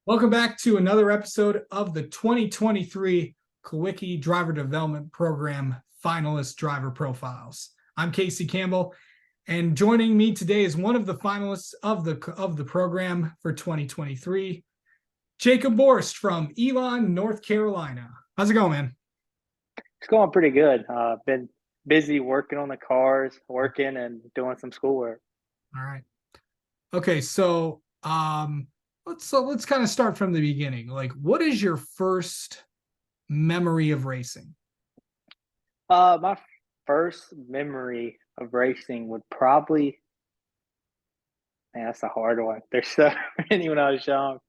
Welcome back to another episode of the 2023 Kulwicki Driver Development Program Finalist Driver Profiles. I'm Casey Campbell, and joining me today is one of the finalists of the program for 2023, Jacob Borst from Elon, North Carolina. How's it going, man? It's going pretty good. Been busy working on the cars, working and doing some schoolwork. All right. Okay, let's kind of start from the beginning. Like, what is your first memory of racing? My first memory of racing would probably, man, that's a hard one. There's so many when I was young.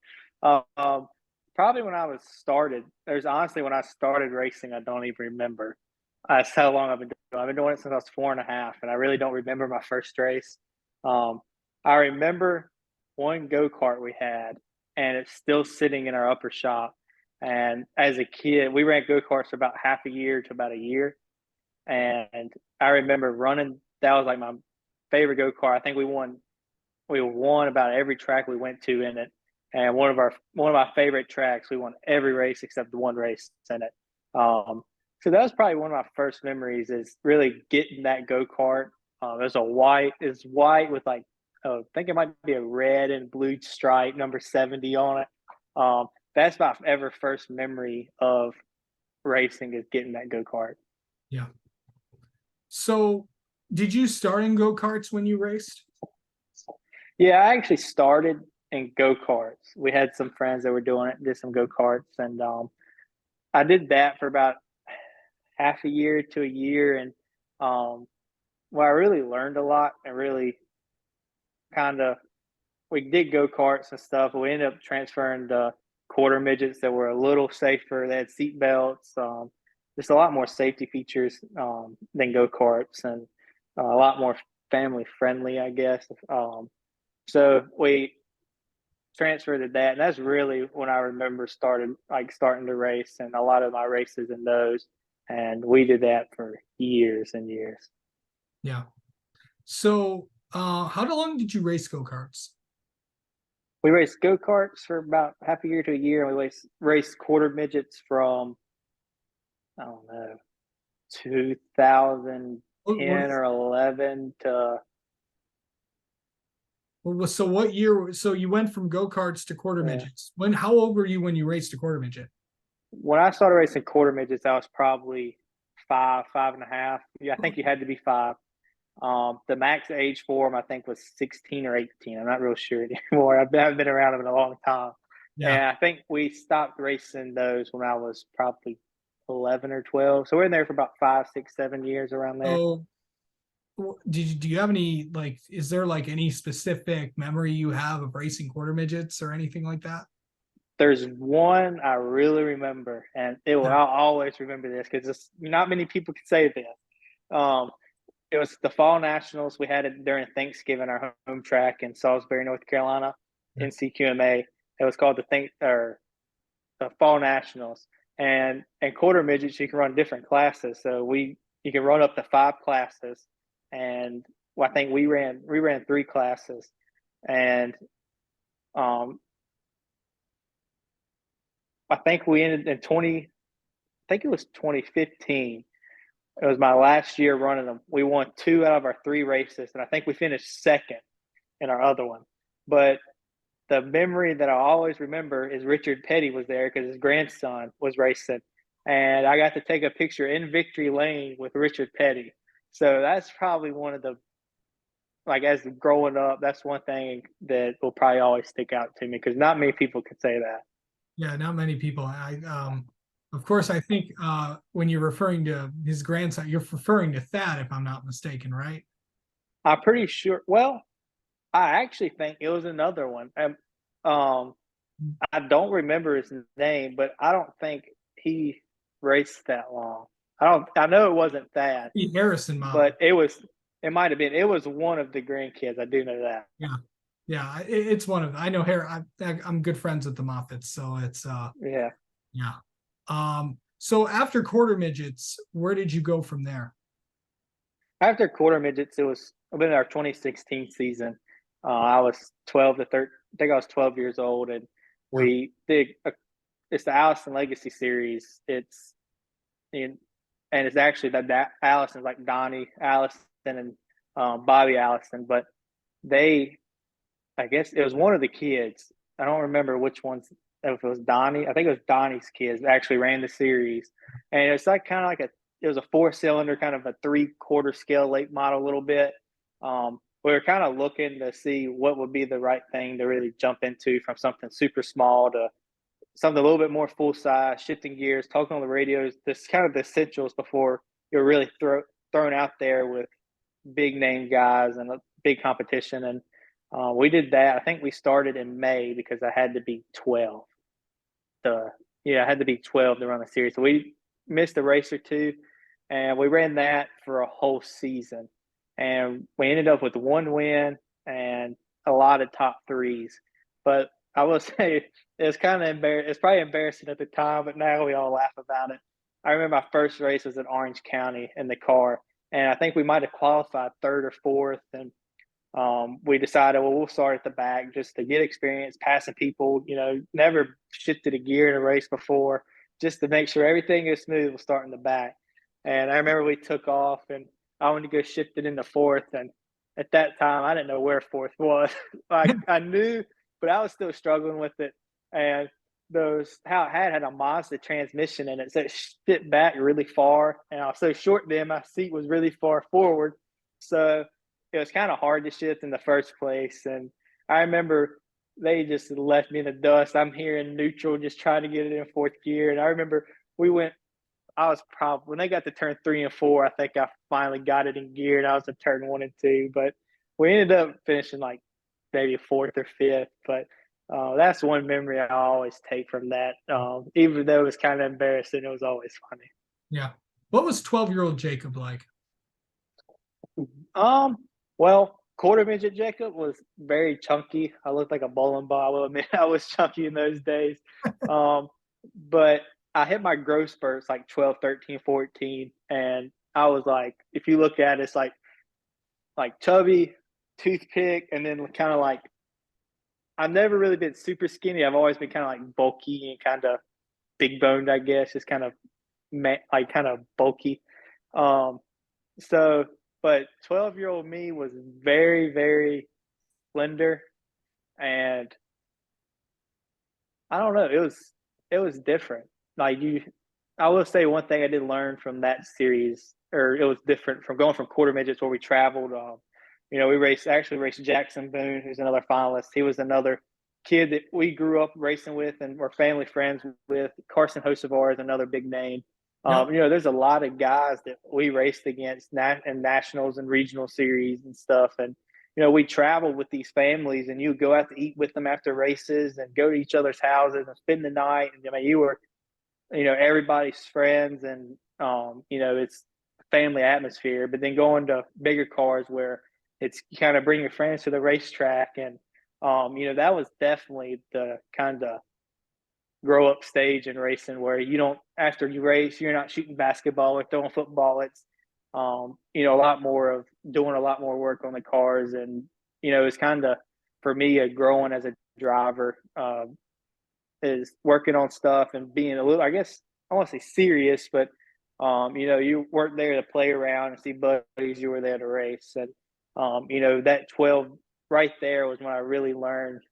Um, Probably when I was started. There's honestly when I started racing, I don't even remember. That's how long I've been doing. I've been doing it since I was 4.5, and I really don't remember my first race. Um, I remember one go kart we had, and it's still sitting in our upper shop. And as a kid, we ran go karts for about half a year to about a year. And I remember running. That was like my favorite go kart. I think we won about every track we went to in it. And one of my favorite tracks, we won every race except the one race in it. So that was probably one of my first memories is really getting that go kart. It's white with like I think it might be a red and blue stripe number 70 on it. That's my ever first memory of racing is getting that go kart. Yeah. So, did you start in go-karts when you raced? Yeah, I actually started in go karts. We had some friends that were doing it, did some go karts, and I did that for about half a year to a year, and um, well, I really learned a lot and really kind of we did go karts and stuff. But we ended up transferring to quarter midgets that were a little safer. They had seat belts, just a lot more safety features than go karts, and a lot more family friendly, I guess. So we transferred to that, and that's really when I remember starting to race, and a lot of my races in those, and we did that for years and years. Yeah. So, how long did you race go-karts? We raced go karts for about half a year to a year, and we raced quarter midgets from I don't know 2010 What, or 11 to so what year? So you went from go-karts to quarter uh, midgets. How old were you when you raced a quarter midget? when I started racing quarter midgets. I was probably 5.5. Yeah, I think you had to be 5. The max age for them, I think, was 16 or 18. I'm not real sure anymore. I've been around them in a long time. Yeah. And I think we stopped racing those when I was probably 11 or 12. So we're in there for about 5, 6, 7 years around there. So, do you have any, like, is there like any specific memory you have of racing quarter midgets or anything like that? There's one I really remember, and Yeah. I'll always remember this because not many people can say this. Um, it was the Fall Nationals. We had it during Thanksgiving, our home track in Salisbury, North Carolina, NCQMA. It was called the Fall Nationals, and quarter midgets you can run different classes. So you can run up to 5 classes, and I think we ran 3 classes, and um, I think we ended in 20. I think it was 2015. It was my last year running them. We won 2 out of our 3 races, and I think we finished second in our other one. But the memory that I always remember is Richard Petty was there because his grandson was racing, and I got to take a picture in victory lane with Richard Petty. So that's probably one of the like as growing up, that's one thing that will probably always stick out to me because not many people could say that. Yeah, not many people. Of course, I think when you're referring to his grandson, you're referring to Thad, if I'm not mistaken, right? I'm pretty sure. Well, I actually think it was another one. Um, I don't remember his name, but I don't think he raced that long. I don't. I know it wasn't that, Pete Harrison but model. it was. It might have been. It was one of the grandkids. I do know that. Yeah, yeah. It's one of them. I know Harry. I'm good friends with the Moffats, so it's Yeah. yeah. So after quarter midgets, where did you go from there? After quarter midgets, it was. I've been in our 2016 season. I was 12 to 13. I think I was 12 years old, and we did it's the Allison Legacy series. It's in, and it's actually that Allison's like Donnie Allison and Bobby Allison, but they, I guess it was one of the kids. I don't remember which ones. If it was Donnie, I think it was Donnie's kids that actually ran the series, and it's like kind of like it was a 4-cylinder, kind of a 3/4 scale late model, a little bit. We were kind of looking to see what would be the right thing to really jump into from something super small to something a little bit more full size, shifting gears, talking on the radios. This kind of the essentials before you're really thrown out there with big name guys and a big competition. And we did that. I think we started in May because I had to be 12. I had to be 12 to run the series. So we missed a race or two, and we ran that for a whole season. And we ended up with 1 win and a lot of top threes. But I will say it's kind of embarrassing. It's probably embarrassing at the time, but now we all laugh about it. I remember my first race was in Orange County in the car, and I think we might have qualified third or fourth. And we decided, well, we'll start at the back just to get experience passing people. Never shifted a gear in a race before, just to make sure everything is smooth. We'll start in the back. And I remember we took off, and I wanted to go shift it into fourth. And at that time, I didn't know where fourth was. I knew, but I was still struggling with it. And how it had a Mazda transmission in it, so it shifted back really far. And I was so short then, my seat was really far forward. So it was kind of hard to shift in the first place. And I remember they just left me in the dust. I'm here in neutral, just trying to get it in fourth gear. And I remember when they got to turn 3 and 4, I think I finally got it in gear, and I was in turn 1 and 2. But we ended up finishing like maybe fourth or fifth. But that's one memory I always take from that. Even though it was kind of embarrassing, it was always funny. Yeah. What was 12-year-old Jacob like? Well, quarter midget Jacob was very chunky. I looked like a bowling ball. I will admit I was chunky in those days. But I hit my growth spurts like 12, 13, 14. And I was like, if you look at it, it's like chubby, toothpick, and then kind of like, I've never really been super skinny. I've always been kind of like bulky and kind of big boned, I guess, just kind of kind of bulky. But 12-year-old me was very, very slender, and I don't know, it was different. I will say one thing I did learn from that series, or it was different from going from quarter midgets where we traveled. We raced Jackson Boone, who's another finalist. He was another kid that we grew up racing with and were family friends with. Carson Hocevar is another big name. Yep. There's a lot of guys that we raced against in nationals and regional series and stuff. And, we traveled with these families, and you go out to eat with them after races and go to each other's houses and spend the night. And you were, everybody's friends, and, it's family atmosphere. But then going to bigger cars where it's kind of bring your friends to the racetrack. And, that was definitely the kind of grow up stage in racing where after you race, you're not shooting basketball or throwing football. It's, a lot more of doing a lot more work on the cars. And, it's kind of, for me, a growing as a driver, is working on stuff and being a little, I guess, I want to say serious, but, you weren't there to play around and see buddies. You were there to race. And, that 12 right there was when I really learned,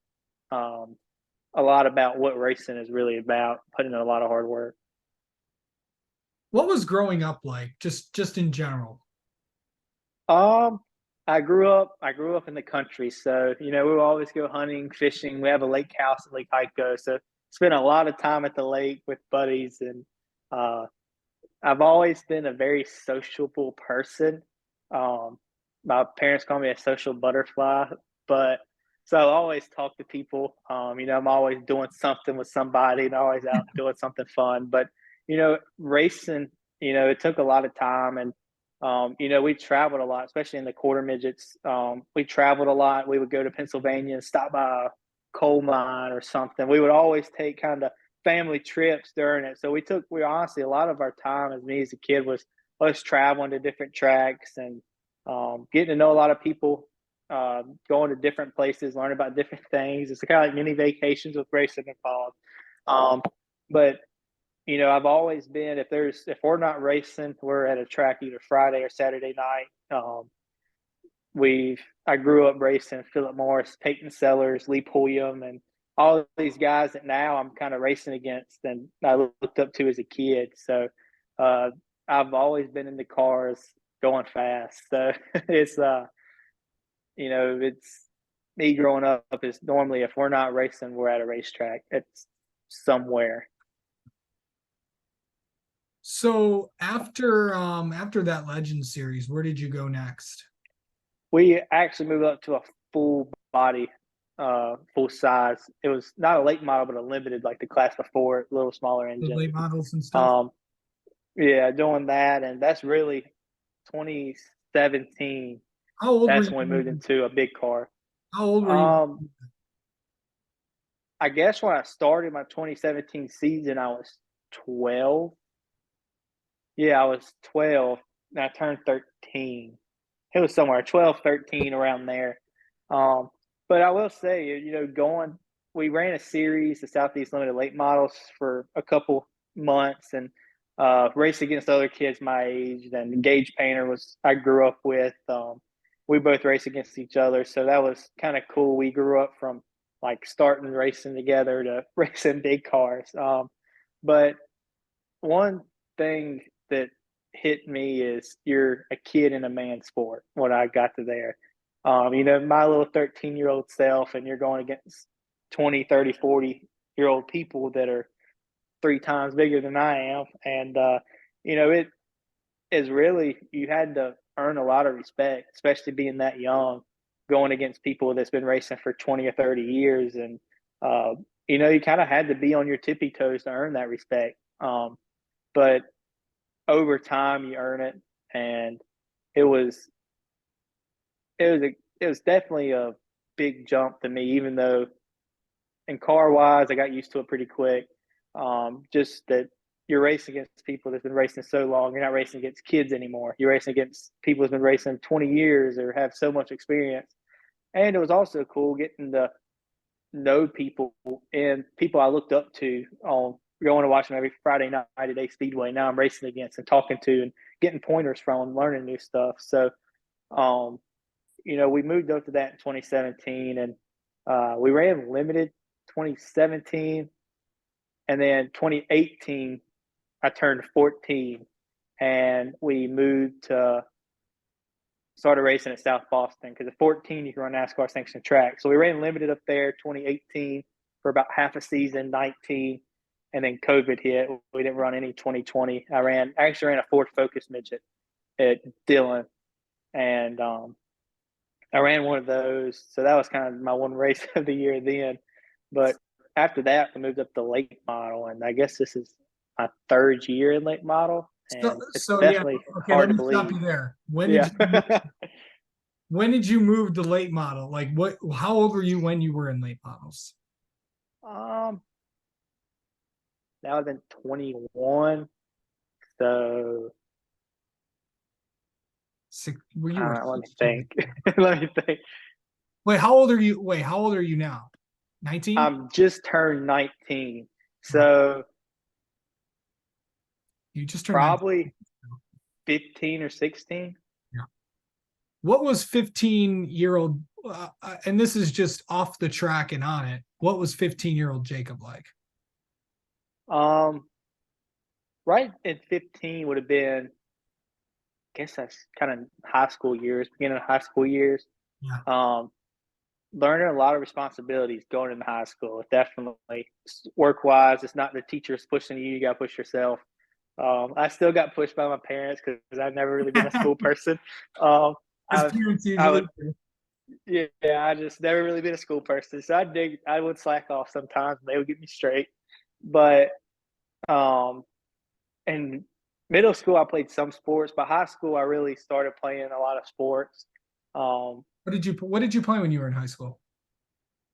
a lot about what racing is really about, putting in a lot of hard work. What was growing up like, just in general? I grew up in the country, so we would always go hunting, fishing. We have a lake house at Lake Hyco, so spent a lot of time at the lake with buddies. And I've always been a very sociable person. My parents call me a social butterfly, but so I always talk to people. I'm always doing something with somebody and always out doing something fun. But, racing, it took a lot of time. And, we traveled a lot, especially in the quarter midgets. We traveled a lot. We would go to Pennsylvania and stop by a coal mine or something. We would always take kind of family trips during it. So we honestly, a lot of our time as me as a kid was us traveling to different tracks and getting to know a lot of people. going to different places, learning about different things. It's kind of like mini vacations with racing involved. But I've always been, if we're not racing, we're at a track either Friday or Saturday night. I grew up racing Philip Morris, Peyton Sellers, Lee Pulliam, and all these guys that now I'm kind of racing against and I looked up to as a kid. So I've always been in the cars going fast. So it's it's me growing up is normally if we're not racing, we're at a racetrack. It's somewhere. So after that Legend series, where did you go next? We actually moved up to a full body, full size. It was not a late model, but a limited, like the class before, a little smaller The engine. late models and stuff. Yeah, doing that, and that's really 2017. How old were That's you? when we moved into a big car. How old were you? Um, I guess when I started my 2017 season, I was 12. Yeah, I was 12, and I turned 13. It was somewhere 12, 13, around there. But I will say, we ran a series, the Southeast Limited Late Models, for a couple months and raced against other kids my age. Then Gage Painter I grew up with. We both raced against each other, so that was kind of cool. We grew up from like starting racing together to racing big cars. But one thing that hit me is you're a kid in a man sport when I got to there. My little 13-year-old self, and you're going against 20, 30, 40-year-old people that are 3 times bigger than I am. And, it is really, you had to earn a lot of respect, especially being that young, going against people that's been racing for 20 or 30 years. And, you kind of had to be on your tippy toes to earn that respect. But over time you earn it, and it was it was definitely a big jump to me, even though in car wise I got used to it pretty quick. Just that you're racing against people that's been racing so long. You're not racing against kids anymore. You're racing against people that's been racing 20 years or have so much experience. And it was also cool getting to know people and people I looked up to on going to watch them every Friday night at A Speedway. Now I'm racing against and talking to and getting pointers from and learning new stuff. So, we moved up to that in 2017 and we ran limited 2017. And then 2018, I turned 14 and we moved to started racing at South Boston because at 14 you can run NASCAR sanctioned track. So we ran limited up there 2018 for about half a season, 19, and then COVID hit. We didn't run any 2020. I actually ran a Ford Focus midget at Dillon, and I ran one of those. So that was kind of my one race of the year then. But after that, we moved up to late model, and I guess this is my third year in late model. And it's definitely okay, hard let to me stop believe. you there. Yeah. When did you move to late model? Like how old were you when you were in late models? That would have been 21. So Were you were let me think. Let me think. Wait, how old are you? Wait, how old are you now? 19? I'm just turned 19. So you just turned probably 15 or 16. Yeah. What was 15-year-old and this is just off the track and on it. What was 15-year-old Jacob like? Right at 15 would have been, I guess that's kind of high school years, beginning of high school years. Yeah. Learning a lot of responsibilities going into high school. Definitely work wise, it's not the teachers pushing you, you got to push yourself. I still got pushed by my parents because I've never really been a school person. Parents usually yeah, I just never really been a school person. So I would slack off sometimes and they would get me straight. But in middle school I played some sports, but high school I really started playing a lot of sports. What did you play when you were in high school?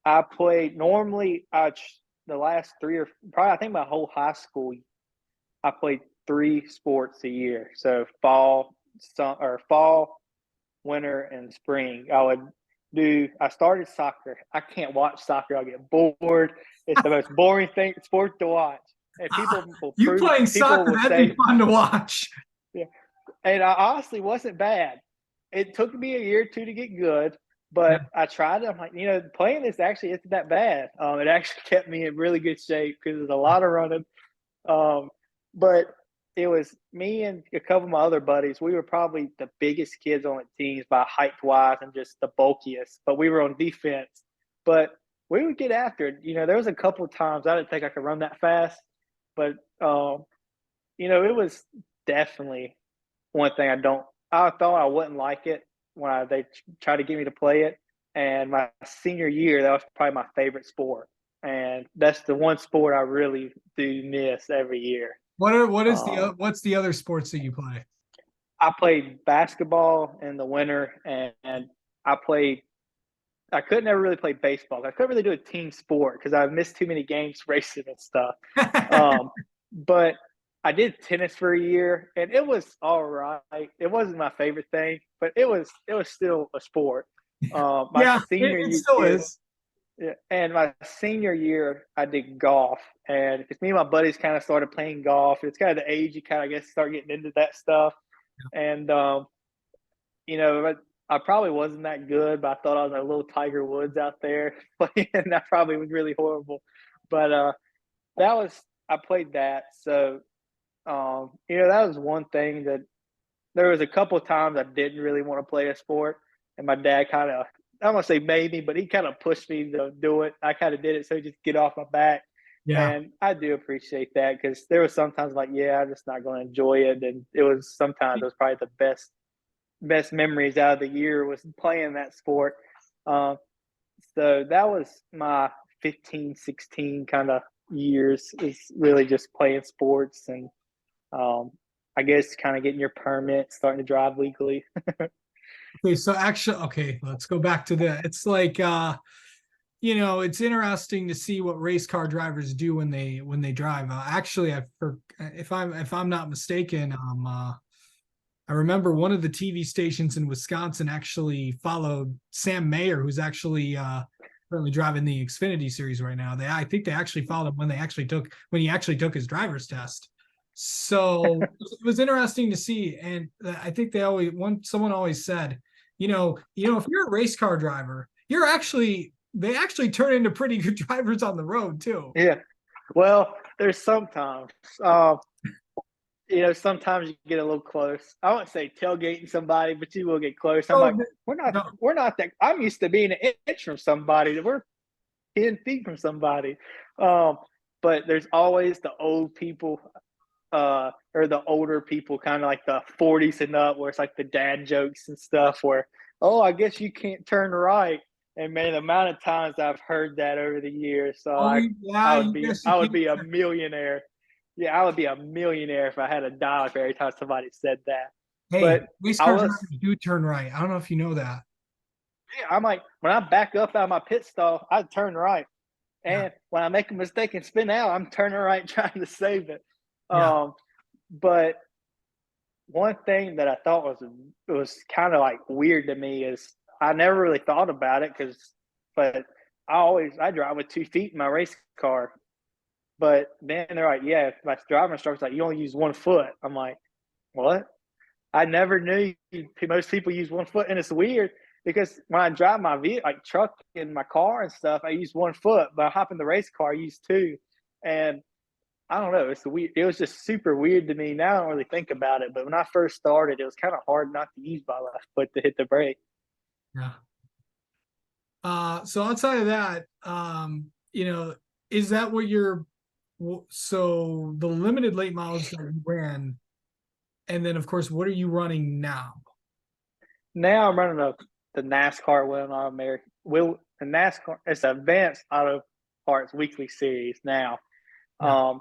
I played normally the last three or probably I think my whole high school I played 3 sports a year. So fall, winter, and spring. I would Dude, I started soccer. I can't watch soccer. I'll get bored. It's the most boring sport to watch. And You playing people soccer, will that'd say, be fun to watch. yeah. And I honestly wasn't bad. It took me a year or two to get good, Yeah. but I tried it. I'm like, playing this actually isn't that bad. It actually kept me in really good shape because there's a lot of running. But it was me and a couple of my other buddies. We were probably the biggest kids on the teams by height wise and just the bulkiest. But we were on defense. But we would get after it. There was a couple of times I didn't think I could run that fast, but it was definitely one thing I thought I wouldn't like it when they tried to get me to play it. And my senior year, that was probably my favorite sport. And that's the one sport I really do miss every year. What's the other sports that you play? I played basketball in the winter, and I could never really play baseball. I couldn't really do a team sport because I missed too many games racing and stuff. But I did tennis for a year, and it was all right. It wasn't my favorite thing, but it was still a sport. My Yeah, senior it still year, is. yeah, and my senior year, I did golf, and it's me and my buddies kind of started playing golf. It's kind of the age you kind of guess start getting into that stuff, and but I probably wasn't that good, but I thought I was a little Tiger Woods out there playing. That probably was really horrible, but I played that. So that was one thing that there was a couple of times I didn't really want to play a sport, and my dad kind of, I don't want to say made me, but he kind of pushed me to do it. I kind of did it so just get off my back, Yeah. and I do appreciate that because there was sometimes like, yeah, I'm just not going to enjoy it, and it was probably the best memories out of the year was playing that sport. So that was my 15, 16 kind of years is really just playing sports and I guess kind of getting your permit, starting to drive legally. Okay, so actually, okay, let's go back to that. It's like it's interesting to see what race car drivers do when they drive. Actually, if I'm not mistaken, I remember one of the TV stations in Wisconsin actually followed Sam Mayer, who's actually currently driving the Xfinity series right now. I think they actually followed him when he actually took his driver's test. So it was interesting to see, and I think someone always said, if you're a race car driver, they actually turn into pretty good drivers on the road too. Yeah. Well, there's sometimes, sometimes you get a little close. I won't say tailgating somebody, but you will get close. I'm like, we're not that. I'm used to being an inch from somebody. We're 10 feet from somebody. But there's always the old people, or the older people, kind of like the 40s and up, where it's like the dad jokes and stuff. Where, oh, I guess you can't turn right. And man, the amount of times I've heard that over the years, so I would be a millionaire. Yeah, I would be a millionaire if I had a dollar for every time somebody said that. Hey, But race I car was, drivers do turn right. I don't know if you know that. yeah, I'm like, when I back up out of my pit stall, I turn right. Yeah. And when I make a mistake and spin out, I'm turning right trying to save it. Yeah. But one thing that I thought was kind of like weird to me is I never really thought about it but I drive with 2 feet in my race car. But then they're like, yeah, my driving instructor's like, you only use 1 foot. I'm like, what? I never knew most people use 1 foot, and it's weird because when I drive my vehicle, like truck in my car and stuff, I use 1 foot, but I hop in the race car, I use 2, and I don't know. It was just super weird to me. Now I don't really think about it, but when I first started, it was kind of hard not to use my left foot to hit the brake. Yeah. So outside of that, is that what so the limited late models that you ran, and then of course, what are you running now? Now I'm running the NASCAR Will Not American the NASCAR. It's Advanced Auto Parts Weekly Series now, Yeah.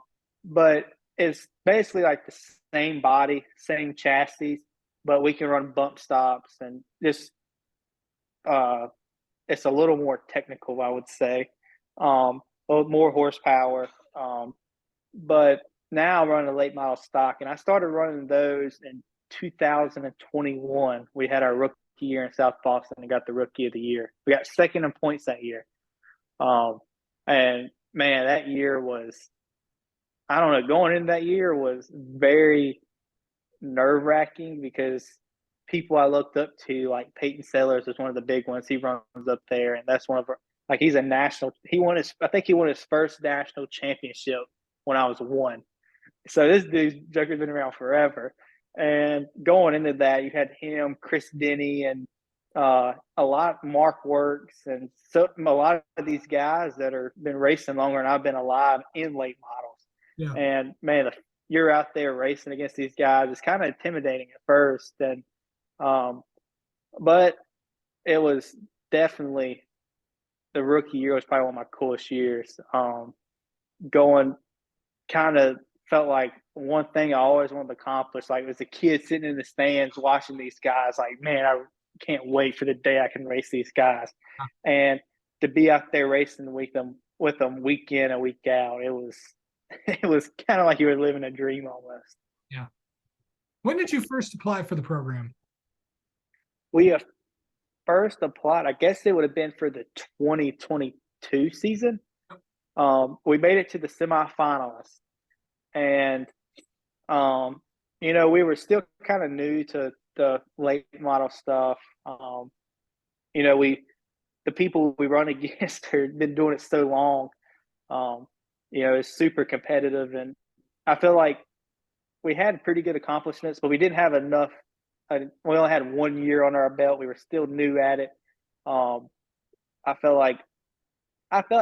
but it's basically like the same body, same chassis, but we can run bump stops and just it's a little more technical, I would say, a little more horsepower. But now I'm running a late model stock, and I started running those in 2021. We had our rookie year in South Boston and got the Rookie of the Year. We got second in points that year. And man, that year was, I don't know, going into that year was very nerve-wracking because people I looked up to, like Peyton Sellers was one of the big ones. He runs up there, and that's one of our, like, he's a national. I think he won his first national championship when I was 1. So this dude's Joker's been around forever. And going into that, you had him, Chris Denny, and a lot Mark Works, and so a lot of these guys that are been racing longer than I've been alive in late models. Yeah. And man, you're out there racing against these guys. It's kind of intimidating at first, and but it was definitely the rookie year was probably one of my coolest years. Going kind of felt like one thing I always wanted to accomplish. Like as a kid sitting in the stands watching these guys, like, man, I can't wait for the day I can race these guys. And to be out there racing with them week in and week out, it was kind of like you were living a dream almost. Yeah. When did you first apply for the program? We first applied, I guess it would have been for the 2022 season. We made it to the semifinalists. And, we were still kind of new to the late model stuff. The people we run against have been doing it so long. It's super competitive. And I feel like we had pretty good accomplishments, but we didn't have enough. We only had 1 year on our belt. We were still new at it. I felt like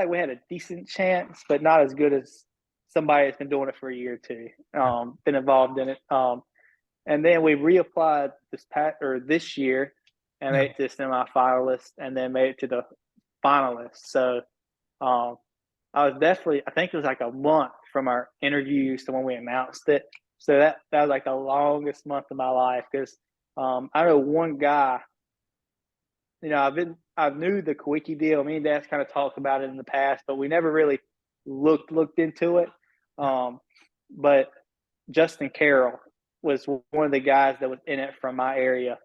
we had a decent chance, but not as good as somebody that's been doing it for a year or two, been involved in it. And then we reapplied this year and made it to the semifinalists and then made it to the finalists. So I think it was like a month from our interviews to when we announced it. So that was like the longest month of my life because I know one guy, I knew the Kulwicki deal. Me and Dad's kind of talked about it in the past, but we never really looked into it. But Justin Carroll was one of the guys that was in it from my area.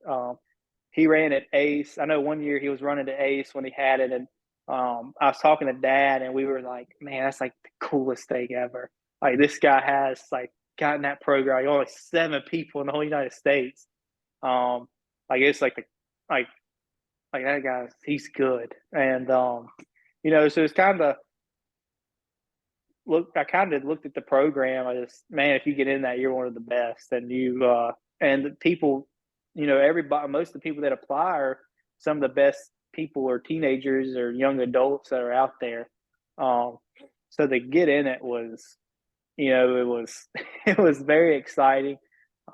He ran at Ace. I know one year he was running at Ace when he had it, and I was talking to Dad, and we were like, "Man, that's like the coolest thing ever." Like this guy has like gotten that program. Like only 7 people in the whole United States. It's like that guy. He's good, and so it's kind of. I kind of looked at the program. I just, man, if you get in that, you're one of the best. And and the people, everybody, most of the people that apply are some of the best people or teenagers or young adults that are out there. So to get in it was, it was very exciting.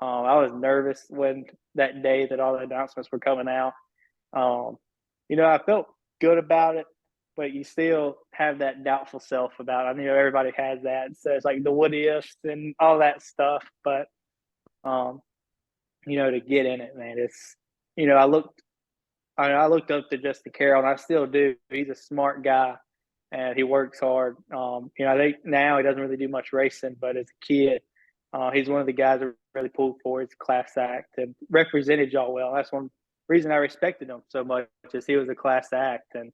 I was nervous when that day that all the announcements were coming out. I felt good about it. But you still have that doubtful self about it. I know everybody has that. So it's like the what ifs and all that stuff. But, to get in it, man, it's, I looked up to Justin Carroll, and I still do. He's a smart guy, and he works hard. I think now he doesn't really do much racing, but as a kid, he's one of the guys that really pulled for his class act and represented y'all well. That's one reason I respected him so much is he was a class act. And,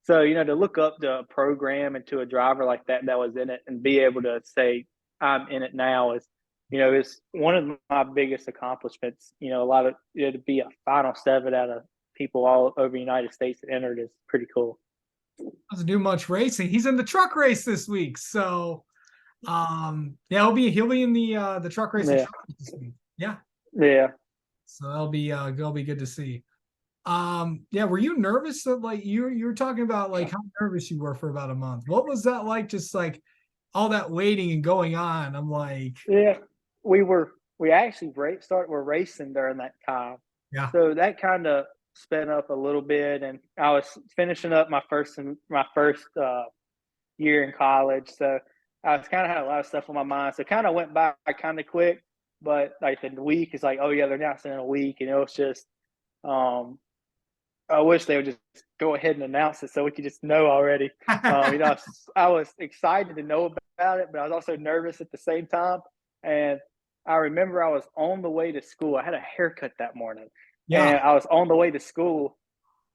so, to look up the program and to a driver like that was in it and be able to say, I'm in it now is, it's one of my biggest accomplishments. To be a final 7 out of people all over the United States that entered is pretty cool. Doesn't do much racing. He's in the truck race this week. So, he'll be in the truck race this week. Yeah. Yeah. So that'll be good to see. Were you nervous that like you were talking about like how nervous you were for about a month? What was that like, just like all that waiting and going on? I'm like, we actually we're racing during that time. Yeah. So that kind of sped up a little bit, and I was finishing up my first year in college. So I was kind of had a lot of stuff on my mind. So it kind of went by kind of quick, but like the week is like, oh yeah, they're announcing in a week, and it was just I wish they would just go ahead and announce it so we could just know already. I was excited to know about it, but I was also nervous at the same time. And I remember I was on the way to school. I had a haircut that morning, Yeah. and I was on the way to school,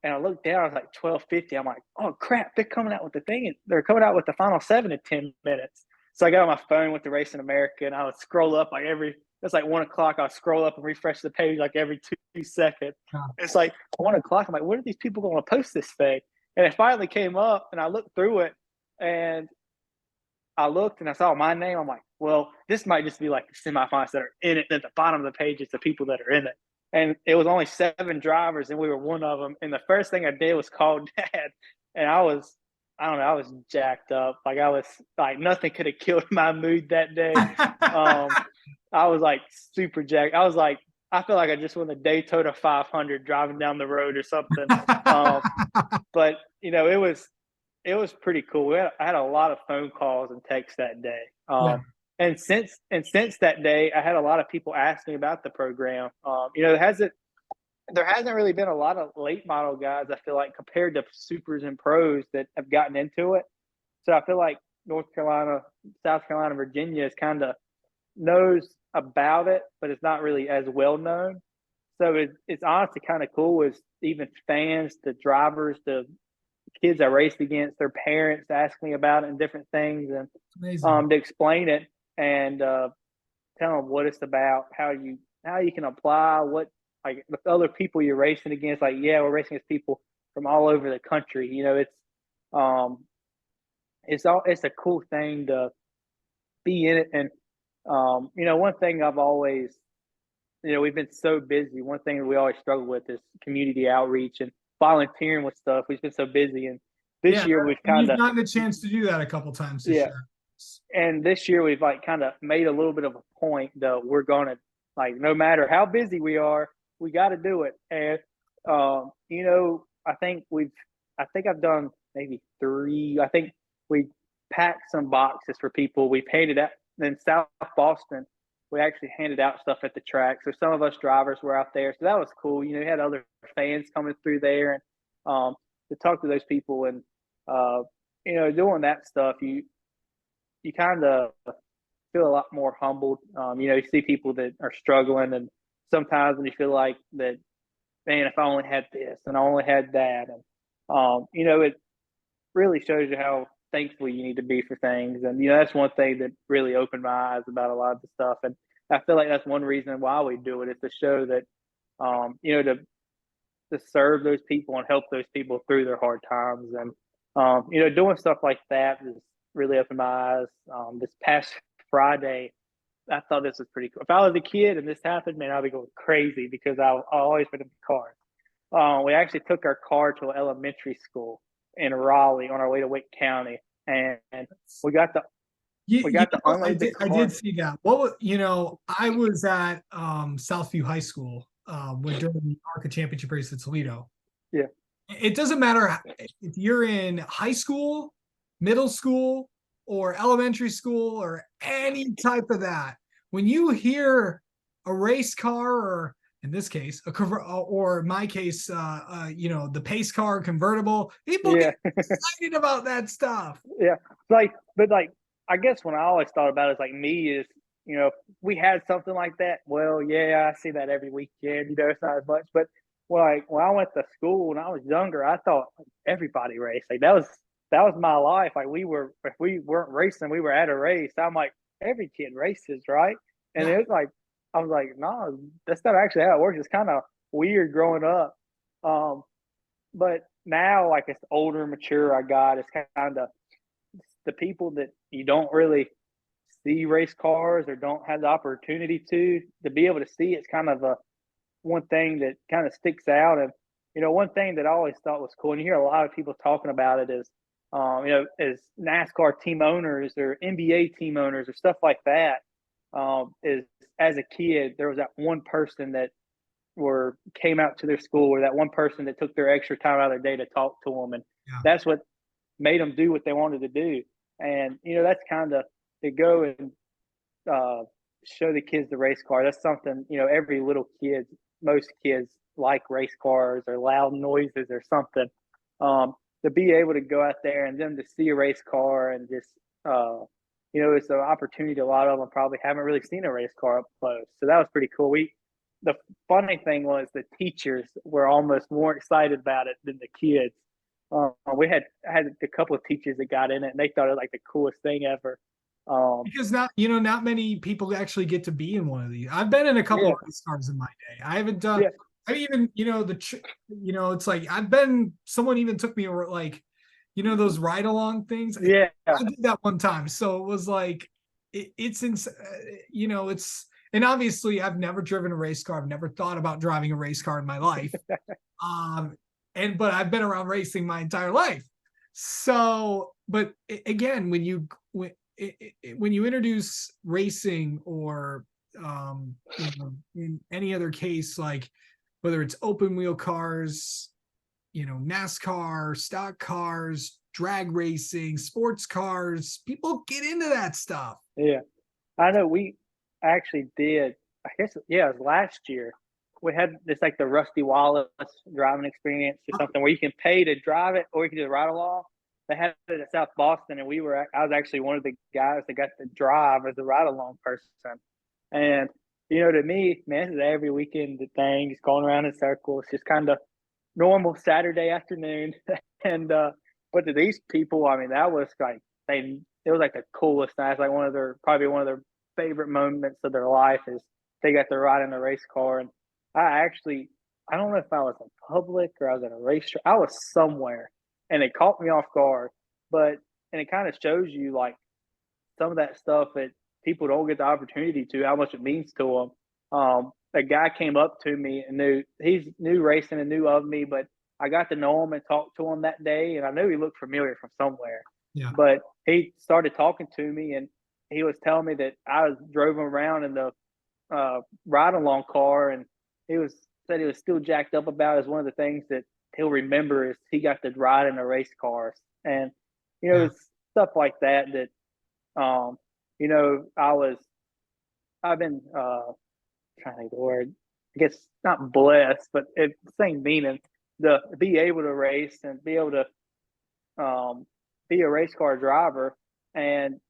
and I looked down. I was like 12:50. I'm like, oh crap! They're coming out with the thing. They're coming out with the final 7 in 10 minutes. So I got on my phone with the Racing America, and I would scroll up like it's like 1 o'clock. I'll scroll up and refresh the page like every 2 seconds. Yeah. It's like 1 o'clock. I'm like, when are these people going to post this thing? And it finally came up, and I looked through it, and I looked and I saw my name. I'm like, well, this might just be like the semifinals that are in it. At the bottom of the page, it's the people that are in it. And it was only 7 drivers, and we were one of them. And the first thing I did was call Dad, and I don't know, I was jacked up. Like I was like nothing could have killed my mood that day. I was like super jacked. I was like, I feel like I just won the Daytona 500 driving down the road or something. But it was pretty cool. I had a lot of phone calls and texts that day. Yeah. And since that day, I had a lot of people ask me about the program. There hasn't really been a lot of late model guys, I feel like, compared to supers and pros that have gotten into it. So I feel like North Carolina, South Carolina, Virginia is kind of knows about it, but it's not really as well known. So it's honestly kind of cool as even fans, the drivers, the kids I raced against, their parents ask me about it and different things, and Amazing. to explain it and tell them what it's about, how you can apply, what like with other people you're racing against. Like, yeah, we're racing against people from all over the country. Um, it's a cool thing to be in it. And one thing I've always, we've been so busy. One thing that we always struggle with is community outreach and volunteering with stuff. We've been so busy, and this Yeah. year we've And kind you've of gotten a chance to do that a couple times this yeah, year. and this year we've like kind of made a little bit of a point that we're gonna like no matter how busy we are, we got to do it. And I think I've done maybe 3. I think we packed some boxes for people. We painted out in South Boston. We actually handed out stuff at the track. So some of us drivers were out there. So that was cool. You had other fans coming through there, and to talk to those people and doing that stuff, you kind of feel a lot more humbled. You see people that are struggling, and sometimes when you feel like that, man, if I only had this and I only had that, and it really shows you how thankful you need to be for things. And that's one thing that really opened my eyes about a lot of the stuff. And I feel like that's one reason why we do it, is to show that, to serve those people and help those people through their hard times. And doing stuff like that has really opened my eyes. This past Friday, I thought this was pretty cool. If I was a kid and this happened, man, I'd be going crazy because I always been in the car. We actually took our car to an elementary school in Raleigh on our way to Wake County, and we got to unload the car. I did see that. I was at Southview High School when during the ARCA championship race at Toledo. Yeah. It doesn't matter if you're in high school, middle school, or elementary school, or any type of that. When you hear a race car, or in this case, or in my case, the pace car convertible, people get excited about that stuff. Yeah, but I guess when I always thought about it, it's like me is, if we had something like that, well, yeah, I see that every weekend. It's not as much, but when I went to school when I was younger, I thought everybody raced. Like that was my life. Like if we weren't racing, we were at a race. I'm like, every kid races, right? And it was like, I was like, no, that's not actually how it works. It's kind of weird growing up. But now, like, it's older, mature, it's kind of the people that you don't really see race cars or don't have the opportunity to be able to see. It's kind of one thing that kind of sticks out. And one thing that I always thought was cool, and you hear a lot of people talking about it, is as NASCAR team owners or NBA team owners or stuff like that. Is as a kid, there was that one person that came out to their school, or that one person that took their extra time out of their day to talk to them, and that's what made them do what they wanted to do. And that's kind of to go and show the kids the race car. That's something every little kid, most kids like race cars or loud noises or something. To be able to go out there and them to see a race car and just it's an opportunity. A lot of them probably haven't really seen a race car up close, so that was pretty cool. the funny thing was the teachers were almost more excited about it than the kids. We had a couple of teachers that got in it, and they thought it was like the coolest thing ever. Because not many people actually get to be in one of these. I've been in a couple Yeah, of race cars in my day. I haven't done. yeah, I even it's like I've been. Someone even took me over like, those ride along things. yeah, I did that one time, so it was like it's it's and obviously I've never driven a race car. I've never thought about driving a race car in my life. But I've been around racing my entire life. So, but again, when you introduce racing or in any other case, like whether it's open wheel cars, NASCAR, stock cars, drag racing, sports cars, people get into that stuff. yeah. I know we actually did. I guess yeah, it was last year. We had this like the Rusty Wallace driving experience or something where you can pay to drive it or you can just ride along. They had it at South Boston, and I was actually one of the guys that got to drive as a ride along person. And to me, man, this is every weekend thing, just going around in circles, just kind of normal Saturday afternoon. And but to these people, I mean, that was like it was like the coolest night. It's like probably one of their favorite moments of their life is they got to ride in a race car. And I don't know if I was in public or I was at a racetrack. I was somewhere, and it caught me off guard. And it kind of shows you like some of that stuff that people don't get the opportunity to, how much it means to them. A guy came up to me and he's new racing and knew of me, but I got to know him and talk to him that day, and I knew he looked familiar from somewhere. Yeah. But he started talking to me, and he was telling me that I drove him around in the ride along car, and said he was still jacked up about it as one of the things that he'll remember is he got to ride in a race car. And Yeah. it's stuff like that I've been trying to think of the word, I guess not blessed, but it's the same meaning, to be able to race and be able to be a race car driver. And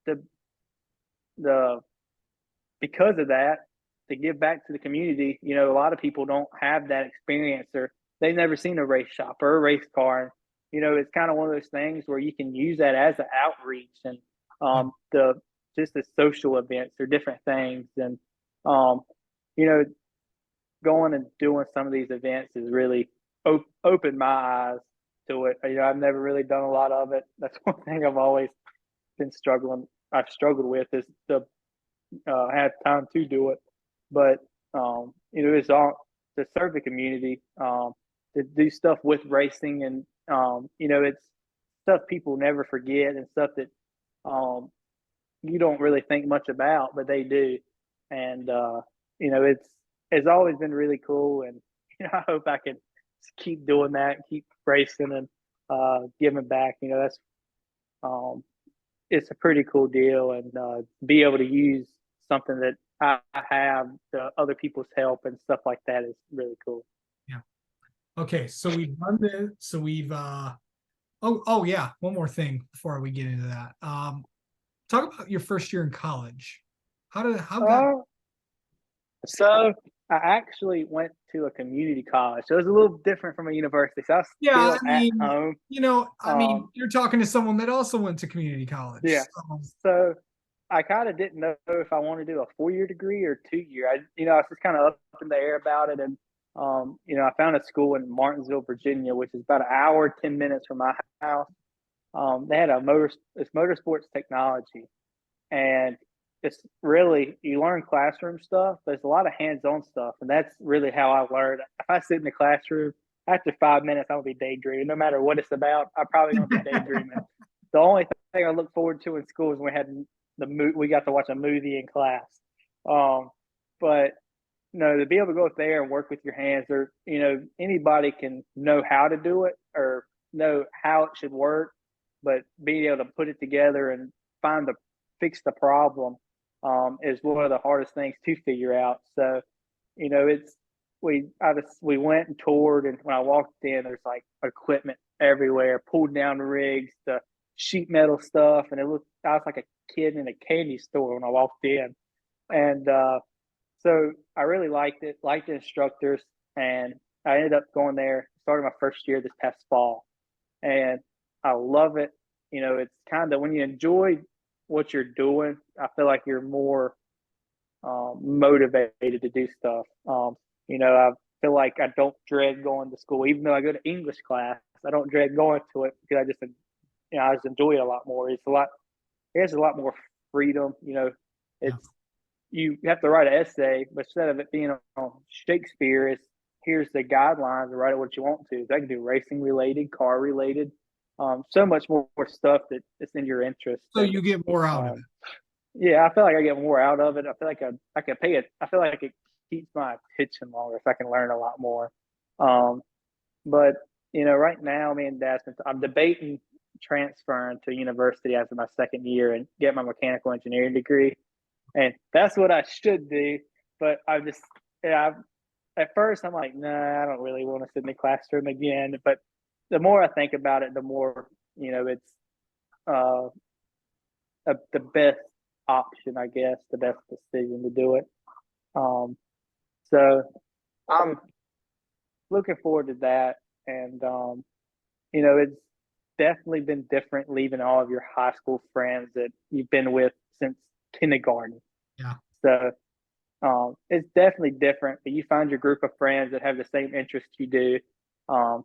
the the because of that, to give back to the community, a lot of people don't have that experience, or they've never seen a race shop or a race car. It's kind of one of those things where you can use that as an outreach and the just the social events or different things. And um, you know, going and doing some of these events has really opened my eyes to it. I've never really done a lot of it. That's one thing I've always been struggling. I've struggled with is to have time to do it. But it's all to serve the community, to do stuff with racing, and it's stuff people never forget and stuff that you don't really think much about, but they do. And it's always been really cool, and I hope I can keep doing that, keep racing, and giving back. That's it's a pretty cool deal, and be able to use something that I have to other people's help and stuff like that is really cool. Yeah. Okay. So we've done this. So we've oh yeah. One more thing before we get into that. Talk about your first year in college. How got So I actually went to a community college. So it was a little different from a university. So I was yeah, still at home. you're talking to someone that also went to community college. Yeah. So, So I kind of didn't know if I wanted to do a 4-year degree or 2-year. I was just kind of up in the air about it. And, I found a school in Martinsville, Virginia, which is about an hour, 10 minutes from my house. They had it's motorsports technology. And it's really, you learn classroom stuff, but it's a lot of hands-on stuff. And that's really how I learned. If I sit in the classroom, after 5 minutes, I'll be daydreaming. No matter what it's about, I'm probably going to be daydreaming. The only thing I look forward to in school is when we got to watch a movie in class. But to be able to go up there and work with your hands, or anybody can know how to do it or know how it should work, but being able to put it together and fix the problem is one of the hardest things to figure out. So, we went and toured, and when I walked in, there's like equipment everywhere, pulled down rigs, the sheet metal stuff, and I was like a kid in a candy store when I walked in. And So I really liked it, liked the instructors, and I ended up going there, started my first year this past fall, and I love it. It's kind of when you enjoy what you're doing, I feel like you're more motivated to do stuff. I feel like I don't dread going to school, even though I go to English class. I don't dread going to it because I just enjoy it a lot more. There's a lot more freedom. Yeah. It's you have to write an essay, but instead of it being on Shakespeare, it's here's the guidelines and write it what you want to. So I can do racing related, car related, so much more stuff that it's in your interest. So And you get more out of um, it. yeah, I feel like I get more out of it. I feel like I can pay it. I feel like it keeps my attention longer, so I can learn a lot more. Um, but right now, me and Dad's I'm debating transferring to university after my second year and get my mechanical engineering degree, and that's what I should do. But yeah, at first I'm like, nah, I don't really want to sit in the classroom again. But the more I think about it, the more it's uh, the best option, I guess, the best decision to do it. Um, so I'm looking forward to that, and it's definitely been different leaving all of your high school friends that you've been with since kindergarten. Yeah. So it's definitely different, but you find your group of friends that have the same interests you do. Um,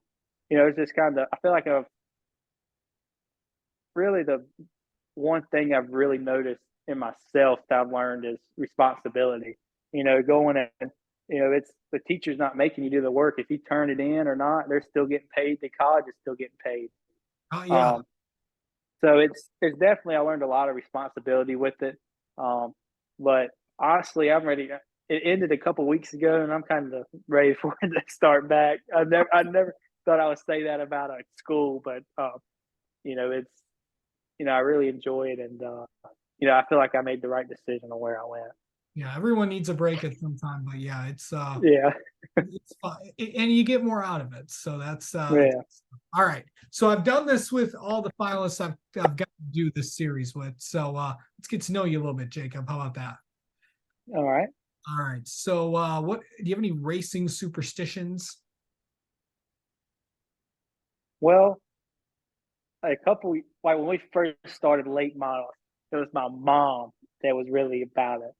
it's just kind of, I feel like the one thing I've really noticed in myself that I've learned is responsibility. Going and it's the teacher's not making you do the work. If you turn it in or not, they're still getting paid. The college is still getting paid. Oh yeah. Um, so it's definitely I learned a lot of responsibility with it. Um, but honestly, I'm ready. It ended a couple weeks ago, and I'm kind of ready for it to start back. I never thought I would say that about a school, but it's I really enjoy it, and I feel like I made the right decision on where I went. Yeah. Everyone needs a break at some time, but yeah, Yeah, it's fun. And you get more out of it. So that's yeah. all right. So I've done this with all the finalists I've got to do this series with. So let's get to know you a little bit, Jacob. How about that? All right. All right. So what do you have any racing superstitions? Well, like when we first started late model, it was my mom that was really about it.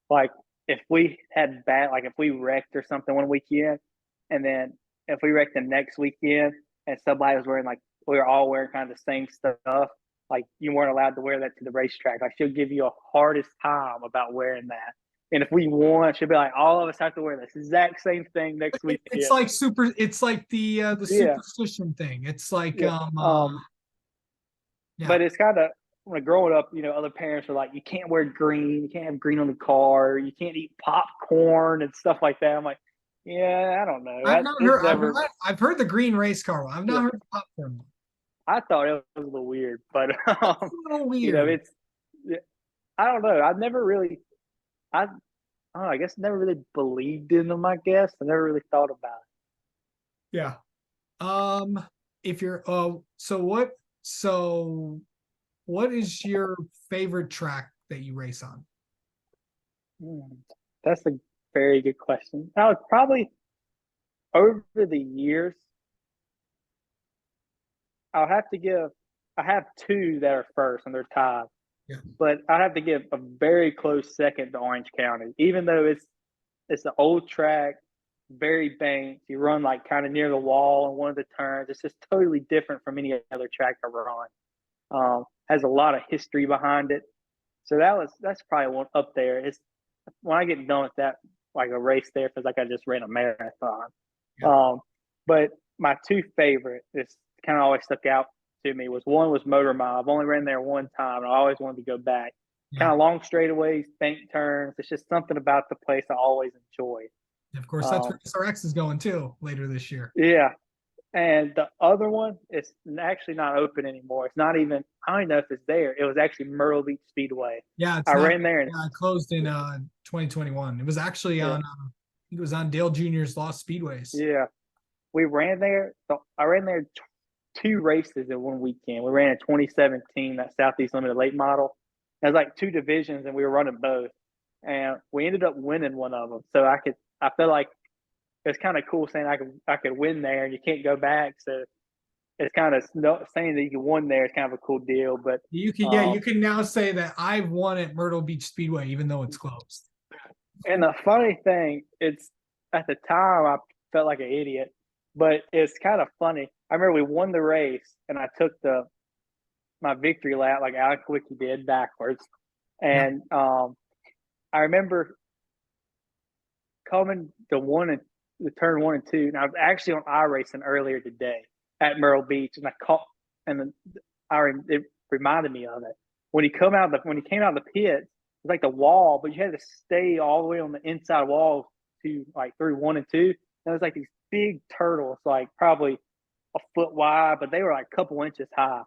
Like if we had if we wrecked or something one weekend, and then if we wrecked the next weekend, and somebody was wearing like we were all wearing kind of the same stuff, like you weren't allowed to wear that to the racetrack. Like she'll give you a hardest time about wearing that. And if we won, she'll be like, all of us have to wear this exact same thing next It's weekend. like it's like the Yeah, superstition thing. It's like yeah. yeah. But it's kind of when growing up, other parents are like, you can't wear green, you can't have green on the car, you can't eat popcorn and stuff like that. I'm like, yeah, I don't know. I've not It's heard never, I've heard the green race car one. I've yeah. not heard the popcorn one. I thought it was a little weird, but That's a little weird. it's, yeah, I don't know. I don't know, I guess never really believed in them. I guess I never really thought about Yeah. Um, if you're so what is your favorite track that you race on? it. That's a very good question. I was probably over the years. I'll have to give. I have two that are first, and they're tied. Yeah. But I have to give a very close second to Orange County, even though it's an old track, very banked. You run like kind of near the wall on one of the turns. It's just totally different from any other track I run. Has a lot of history behind it. So that's probably one up there. It's when I get done with that, like a race there, feels like I just ran a marathon. Yeah. Um, but my two favorite, this kind of always stuck out to me was one was Motor Mile. I've only ran there one time, and I always wanted to go back. Yeah. Kind of long straightaways, bank turns. It's just something about the place I always enjoy. Of course, that's Um, where SRX is going too later this year. yeah, and the other one is actually not open anymore. It's not even. I don't even know if it's there. It was actually Myrtle Beach Speedway. Yeah, it's I not ran there, and yeah, it closed in 2021. It was actually yeah, on I think it was on Dale Jr.'s Lost Speedways. yeah, we ran there. So I ran there two races in one weekend. We ran in 2017 that Southeast Limited Late Model. It was like two divisions, and we were running both. and we ended up winning one of them. So I feel like it's kind of cool saying I could win there, and you can't go back. So it's kind of saying that you won there is kind of a cool deal. But you can now say that I've won at Myrtle Beach Speedway, even though it's closed. and the funny thing, it's at the time I felt like an idiot, but it's kind of funny. I remember we won the race, and I took my victory lap like Alex Kulwicki did backwards, Yeah. and I remember coming to the turn 1 and 2, and I was actually on iRacing earlier today at Myrtle Beach, and I caught, and it reminded me of it when he came out of the pits. It was like the wall, but you had to stay all the way on the inside wall to like through 1 and 2. And it was like these big turtles, like probably a foot wide, but they were like a couple inches high.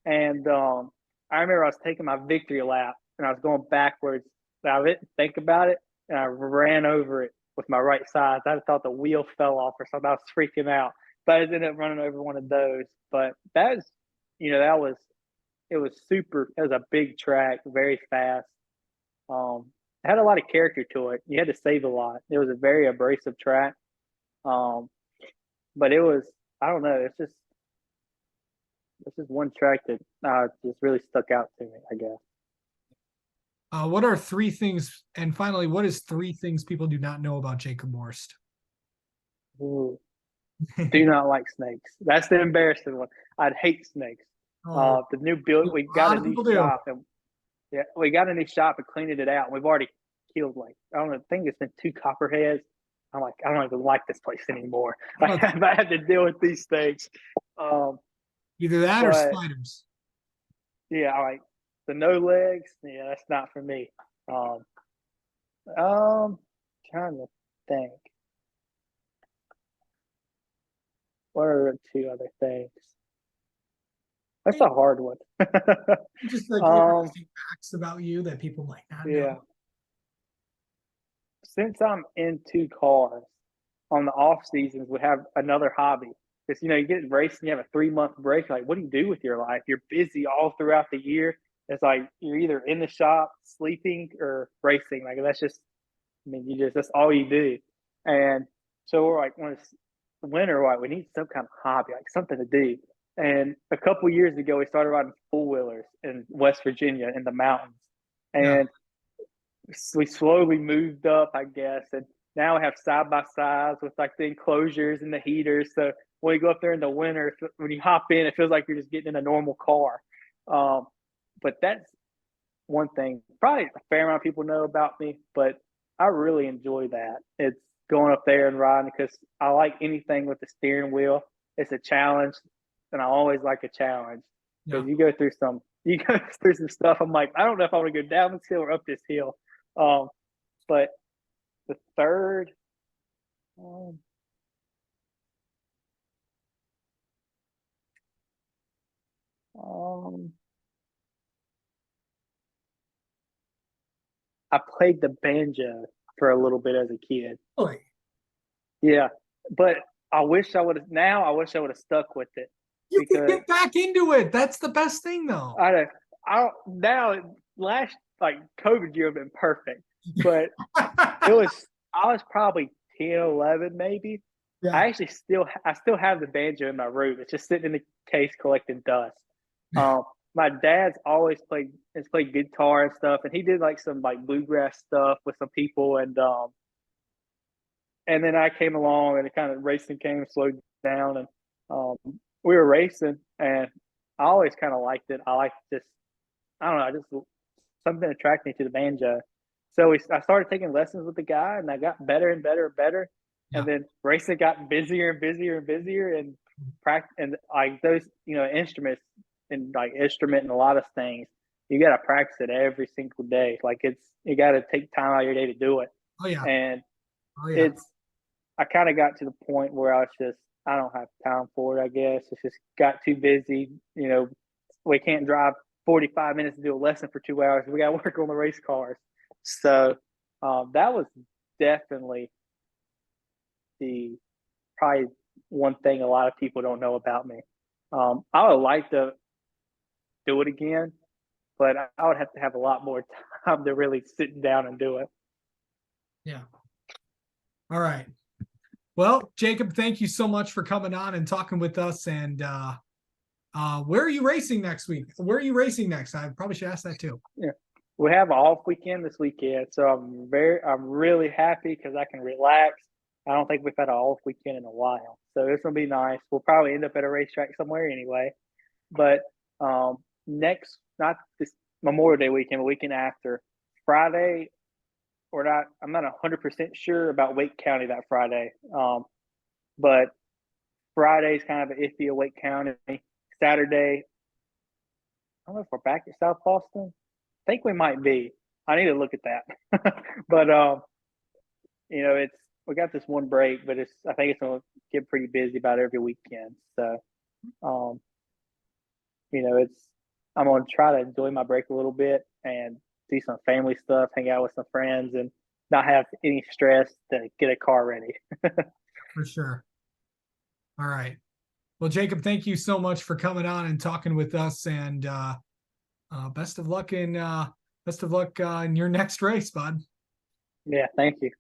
And I remember I was taking my victory lap, and I was going backwards. I didn't think about it, and I ran over it with my right side. I thought the wheel fell off or something. I was freaking out, but I ended up running over one of those. But it was super. It was a big track, very fast. It had a lot of character to it. You had to save a lot. It was a very abrasive track. But it was, I don't know. It's just one track that just really stuck out to me, I guess. What are three things? And finally, what is three things people do not know about Jacob Borst? Ooh. Do not like snakes. That's the embarrassing one. I'd hate snakes. Oh, The new build, we a got lot a of new people do. shop, and yeah, we got a new shop and cleaned it out. We've already killed like I don't know. I think it's been 2 copperheads. I'm like, I don't even like this place anymore. Like, I have to deal with these things. Either that or But spiders. yeah, I like the no legs. Yeah, that's not for me. Um, trying to think. What are two other things? That's a hard one. Just like um, interesting facts about you that people might not know. yeah. Since I'm into cars, on the off seasons, we have another hobby. Because you get racing, you have a 3 month break. Like, what do you do with your life? You're busy all throughout the year. It's like you're either in the shop sleeping or racing. Like that's all you do. And so we're like, when it's winter, like we need some kind of hobby, like something to do. And a couple years ago, we started riding four wheelers in West Virginia in the mountains, Yeah. and we slowly moved up, I guess, and now we have side by sides with like the enclosures and the heaters. So when you go up there in the winter, when you hop in, it feels like you're just getting in a normal car. But that's one thing probably a fair amount of people know about me, but I really enjoy that. It's going up there and riding because I like anything with the steering wheel. It's a challenge, and I always like a challenge Yeah. because you go through some stuff. I'm like, I don't know if I want to go down this hill or up this hill. But the third, um, um, I played the banjo for a little bit as a kid. Boy, Yeah, but I wish I would have. Now I wish I would have stuck with it you can because get back into it. That's the best thing, though. I now last like COVID year have been perfect, but I was probably 10, 11 maybe. Yeah. I still have the banjo in my room. It's just sitting in the case collecting dust. Um, my dad's always played guitar and stuff, and he did like some like bluegrass stuff with some people, and then I came along and it kind of racing came slowed down, and um, we were racing, and I always kind of liked it. I like just I don't know, I just something attracted me to the banjo. So I started taking lessons with the guy, and I got better and better and better. Yeah. And then racing got busier and busier and busier, and practice and like those instruments and like instrument and a lot of things. You got to practice it every single day. Like you got to take time out of your day to do it. Oh yeah. And Oh yeah. it's I kind of got to the point where I don't have time for it. I guess it's just got too busy. We can't drive 45 minutes to do a lesson for 2 hours. We got to work on the race cars. So that was definitely the probably one thing a lot of people don't know about me. I would like to do it again, but I would have to have a lot more time to really sit down and do it. Yeah. All right. Well, Jacob, thank you so much for coming on and talking with us. And where are you racing next week? Where are you racing next? I probably should ask that too. Yeah. We have an off weekend this weekend, so I'm really happy because I can relax. I don't think we've had an off weekend in a while, so it's gonna be nice. We'll probably end up at a racetrack somewhere anyway. But next, not this Memorial Day weekend, but weekend after, Friday, or not. I'm not 100% sure about Wake County that Friday. But Friday's kind of an iffy at Wake County. Saturday, I don't know if we're back at South Boston. I think we might be. I need to look at that. But it's we got this one break, but I think it's gonna get pretty busy about every weekend. So I'm gonna try to enjoy my break a little bit and do some family stuff, hang out with some friends, and not have any stress to get a car ready. For sure. All right. Well, Jacob, thank you so much for coming on and talking with us, and best of luck in your next race, bud. Yeah, thank you.